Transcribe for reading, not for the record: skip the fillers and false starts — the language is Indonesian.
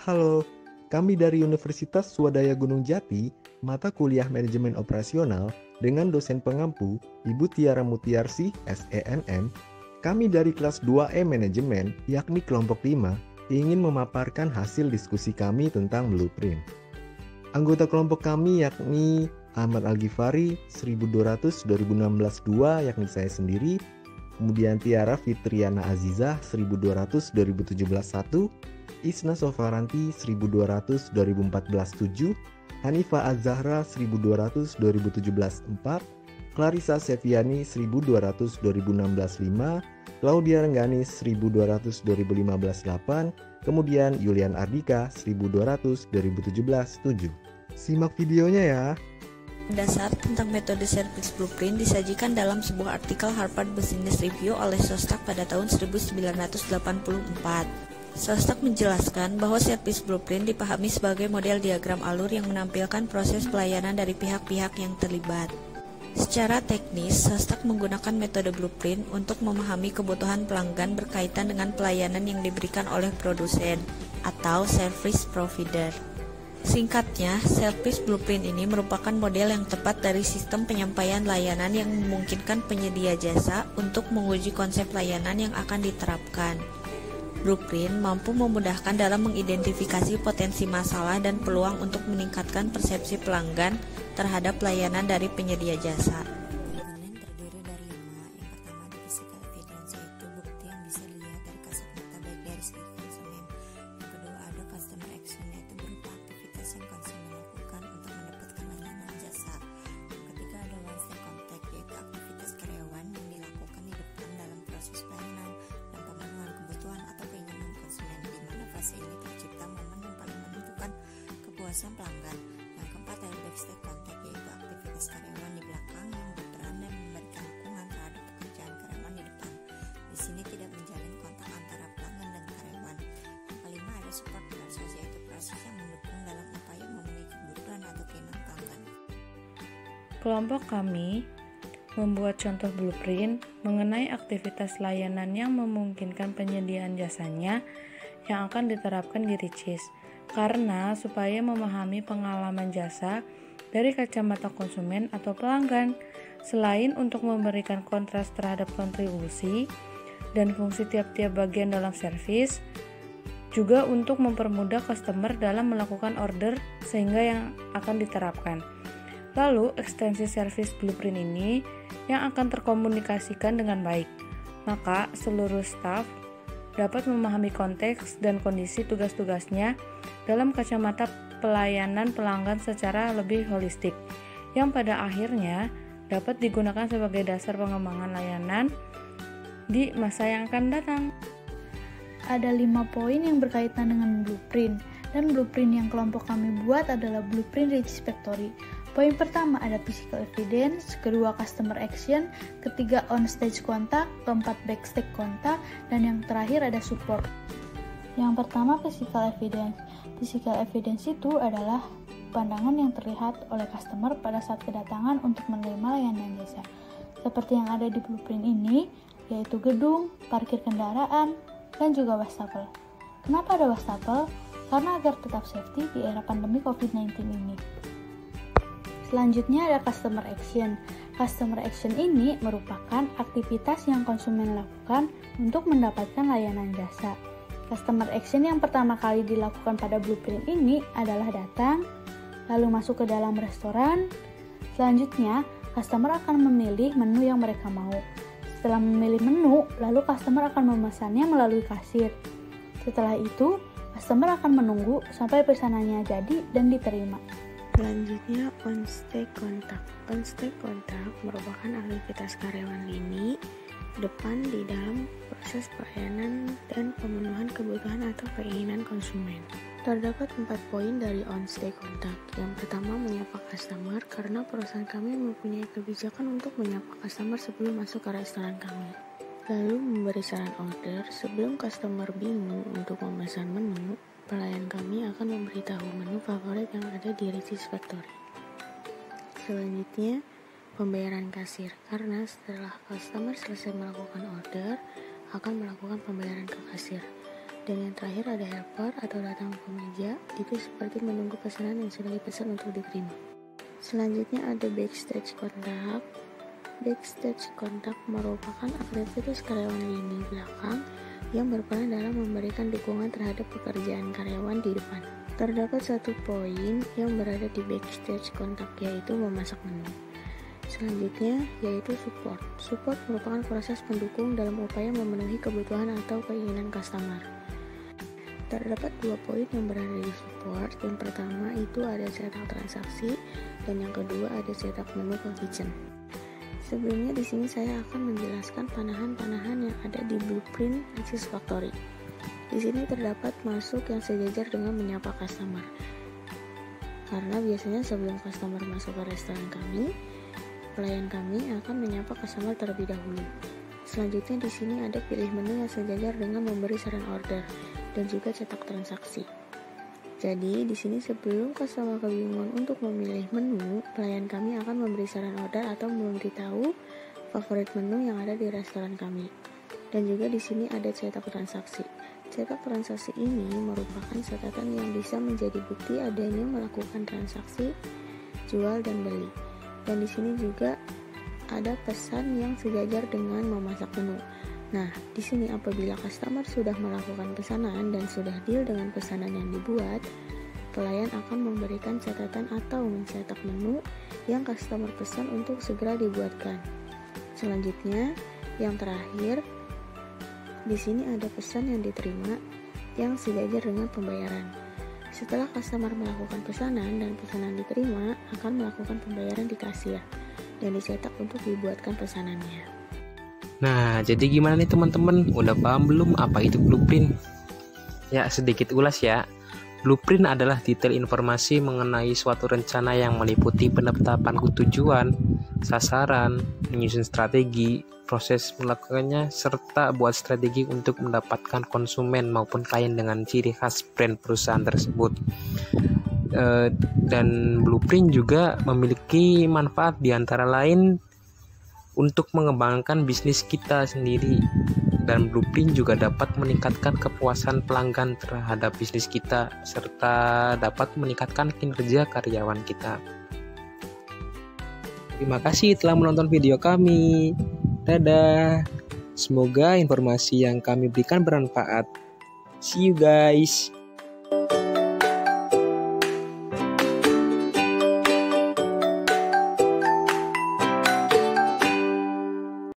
Halo, kami dari Universitas Swadaya Gunung Jati, mata kuliah Manajemen Operasional dengan dosen pengampu Ibu Tiara Mutiarsih, SENM. Kami dari kelas 2E Manajemen, yakni kelompok 5, ingin memaparkan hasil diskusi kami tentang blueprint. Anggota kelompok kami yakni Ahmad Al-Ghifari 1200 2016-2 yakni saya sendiri, kemudian Tiara Fitriana Azizah 1200 2017-1, Isna Sofaranti 1200 2014-7, Hanifah Az-Zahra 1200 2017-4, Clarissa Seviani 1200 2016-5, Claudia Rengganis 1200 2015-8, kemudian Yulian Ardika 1200 2017-7. Simak videonya ya. Dasar tentang metode service blueprint disajikan dalam sebuah artikel Harvard Business Review oleh Shostak pada tahun 1984. Shostak menjelaskan bahwa service blueprint dipahami sebagai model diagram alur yang menampilkan proses pelayanan dari pihak-pihak yang terlibat. Secara teknis, Shostak menggunakan metode blueprint untuk memahami kebutuhan pelanggan berkaitan dengan pelayanan yang diberikan oleh produsen atau service provider. Singkatnya, service blueprint ini merupakan model yang tepat dari sistem penyampaian layanan yang memungkinkan penyedia jasa untuk menguji konsep layanan yang akan diterapkan. Blueprint mampu memudahkan dalam mengidentifikasi potensi masalah dan peluang untuk meningkatkan persepsi pelanggan terhadap layanan dari penyedia jasa. Terdiri dari 5. Yang pertama ada physical evidence, yaitu bukti yang bisa dilihat dari kasat mata baik dari segi konsumen. Yang kedua ada customer action, yaitu berupa aktivitas yang konsumen lakukan untuk mendapatkan layanan jasa. Yang ketiga ada one step contact, yaitu aktivitas karyawan yang dilakukan di depan dalam proses pelayanan dan pemenuhan kebutuhan atau keinginan konsumen, di mana fase ini tercipta momen yang paling menentukan kepuasan pelanggan. Yang keempat ada backstage contact, yaitu aktivitas karyawan di belakang yang berperan dan memberikan dukungan terhadap pekerjaan karyawan di depan. Di sini tidak menjalin kontak antara pelanggan dan karyawan. Yang kelima ada support process, yaitu proses yang mendukung dalam upaya memenuhi kebutuhan atau keinginan pelanggan. Kelompok kami membuat contoh blueprint mengenai aktivitas layanan yang memungkinkan penyediaan jasanya yang akan diterapkan di Ricis. Karena supaya memahami pengalaman jasa dari kacamata konsumen atau pelanggan, selain untuk memberikan kontras terhadap kontribusi dan fungsi tiap-tiap bagian dalam servis, juga untuk mempermudah customer dalam melakukan order sehingga yang akan diterapkan. Lalu, ekstensi service blueprint ini yang akan terkomunikasikan dengan baik, maka seluruh staf dapat memahami konteks dan kondisi tugas-tugasnya dalam kacamata pelayanan pelanggan secara lebih holistik, yang pada akhirnya dapat digunakan sebagai dasar pengembangan layanan di masa yang akan datang. Ada 5 poin yang berkaitan dengan blueprint, dan blueprint yang kelompok kami buat adalah blueprint Ricis Factory. Poin pertama ada physical evidence, kedua customer action, ketiga on stage contact, keempat backstage contact, dan yang terakhir ada support. Yang pertama physical evidence. Physical evidence itu adalah pandangan yang terlihat oleh customer pada saat kedatangan untuk menerima layanan jasa. Seperti yang ada di blueprint ini, yaitu gedung, parkir kendaraan, dan juga wastafel. Kenapa ada wastafel? Karena agar tetap safety di era pandemi COVID-19 ini. Selanjutnya ada customer action. Customer action ini merupakan aktivitas yang konsumen lakukan untuk mendapatkan layanan jasa. Customer action yang pertama kali dilakukan pada blueprint ini adalah datang, lalu masuk ke dalam restoran. Selanjutnya, customer akan memilih menu yang mereka mau. Setelah memilih menu, lalu customer akan memesannya melalui kasir. Setelah itu, customer akan menunggu sampai pesanannya jadi dan diterima. Selanjutnya, on-stage contact. On-stage contact merupakan aktivitas karyawan lini depan di dalam proses pelayanan dan pemenuhan kebutuhan atau keinginan konsumen. Terdapat 4 poin dari on-stage contact. Yang pertama, menyapa customer, karena perusahaan kami mempunyai kebijakan untuk menyapa customer sebelum masuk ke restoran kami. Lalu, memberi saran order. Sebelum customer bingung untuk memesan menu, pelayan kami akan memberitahu menu favorit yang ada di Ricis Factory. Selanjutnya, pembayaran kasir, karena setelah customer selesai melakukan order, akan melakukan pembayaran ke kasir. Dan yang terakhir ada helper atau datang ke meja, itu seperti menunggu pesanan yang sudah dipesan untuk diterima. Selanjutnya ada backstage kontak. Backstage kontak merupakan aktivitas karyawan lini belakang yang berperan dalam memberikan dukungan terhadap pekerjaan karyawan di depan. Terdapat satu poin yang berada di backstage kontak, yaitu memasak menu. Selanjutnya yaitu support. Support merupakan proses pendukung dalam upaya memenuhi kebutuhan atau keinginan customer. Terdapat dua poin yang berada di support. Yang pertama itu ada cetak transaksi dan yang kedua ada cetak menu ke kitchen. Sebelumnya di sini saya akan menjelaskan panahan-panahan yang ada di blueprint Richeese Factory. Di sini terdapat masuk yang sejajar dengan menyapa customer. Karena biasanya sebelum customer masuk ke restoran kami, pelayan kami akan menyapa customer terlebih dahulu. Selanjutnya di sini ada pilih menu yang sejajar dengan memberi saran order dan juga cetak transaksi. Jadi di sini sebelum customer kebingungan untuk memilih menu, pelayan kami akan memberi saran order atau memberitahu favorit menu yang ada di restoran kami. Dan juga di sini ada cetak transaksi. Cetak transaksi ini merupakan catatan yang bisa menjadi bukti adanya melakukan transaksi jual dan beli. Dan di sini juga ada pesan yang sejajar dengan memasak menu. Nah, di sini apabila customer sudah melakukan pesanan dan sudah deal dengan pesanan yang dibuat, pelayan akan memberikan catatan atau mencetak menu yang customer pesan untuk segera dibuatkan. Selanjutnya, yang terakhir, di sini ada pesan yang diterima yang sejajar dengan pembayaran. Setelah customer melakukan pesanan dan pesanan diterima, akan melakukan pembayaran di kasir dan dicetak untuk dibuatkan pesanannya. Nah, jadi gimana nih teman-teman? Udah paham belum apa itu blueprint? Ya, sedikit ulas ya. Blueprint adalah detail informasi mengenai suatu rencana yang meliputi penetapan tujuan, sasaran, menyusun strategi, proses melakukannya, serta buat strategi untuk mendapatkan konsumen maupun klien dengan ciri khas brand perusahaan tersebut. Dan blueprint juga memiliki manfaat di antara lain untuk mengembangkan bisnis kita sendiri, dan blueprint juga dapat meningkatkan kepuasan pelanggan terhadap bisnis kita serta dapat meningkatkan kinerja karyawan kita. Terima kasih telah menonton video kami. Dadah. Semoga informasi yang kami berikan bermanfaat. See you guys.